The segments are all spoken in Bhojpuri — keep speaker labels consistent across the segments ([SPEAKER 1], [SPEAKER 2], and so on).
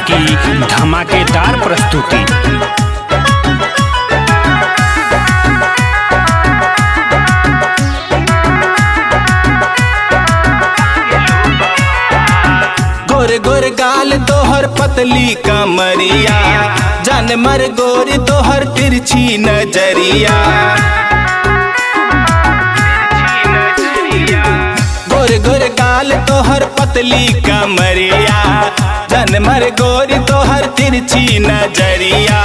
[SPEAKER 1] की धमाकेदार प्रस्तुति।
[SPEAKER 2] गोर गोर गाल तोहर पतली कमरिया, जान मर गोरी तोहर तिरछी नजरिया। गोर गोर गाल तोहर पतली कमरिया, जान मर गोरी तोहर तिरछी नजरिया।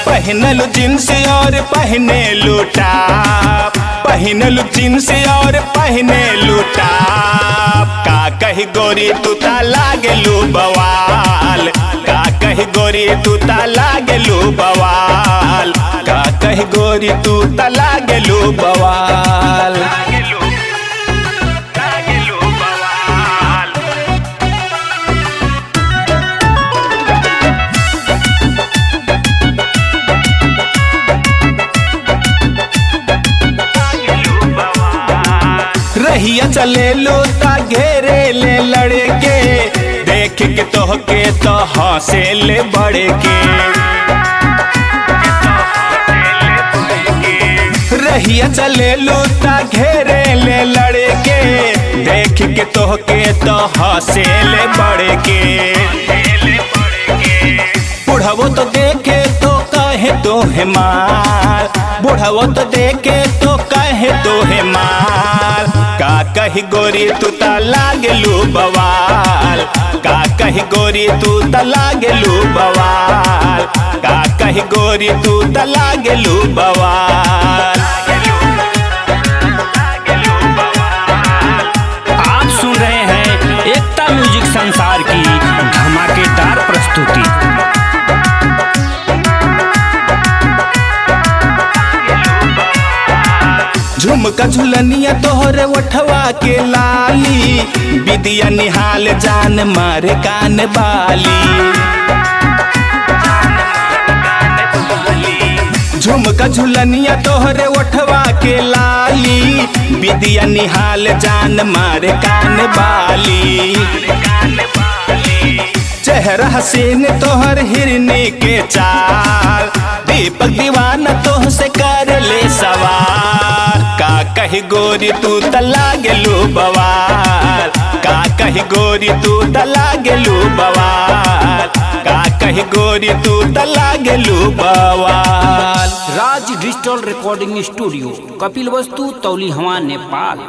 [SPEAKER 2] पहनलु जींस और पहने लुटाप, पहनलु जींस और पहने लुटाप। का कही गोरी तू ता लागेलू बवाल, का कही गोरी तू ता लागेलू बवाल, का कही गोरी तू ता लागेलू बवाल। रहिया चले लो ता घेरे ले लड़के, देख के तोहके तो हंसे ले बड़े के। रहिया चले लो ता घेरे ले लड़के, देख के तोहके तो हंसे ले बड़े के। बुढ़ावो तो देखे तो कहे तो है मार, बुढ़ावो तो देखे तो कहे तो है मार। का कही गोरी तू ता लागेलू बवाल, का कही गोरी तू ता लागेलू बवाल, का कही गोरी तू ता लागेलू बवाल।
[SPEAKER 1] आप सुन रहे हैं एकता म्यूजिक संसार की धमाकेदार प्रस्तुति।
[SPEAKER 2] झुमका झुलनिया तोहरे उठवा के लाली, विदिया निहाल जान मारे कान बाली। झुमका झुलनिया तोहरे उठवा के लाली, विदिया निहाल जान मारे कान बाली। चेहरा हसीन तोहर हिरनी के चाल, दीपक दीवाना तोह से कर ले सवार। का कही गोरी तू ता लागेलू बवाल, का कही गोरी तू ता लागेलू बवाल, का कही गोरी तू ता लागेलू बवाल।
[SPEAKER 1] राज डिजिटल रिकॉर्डिंग स्टूडियो, कपिल वस्तु, तौली हवा, नेपाल।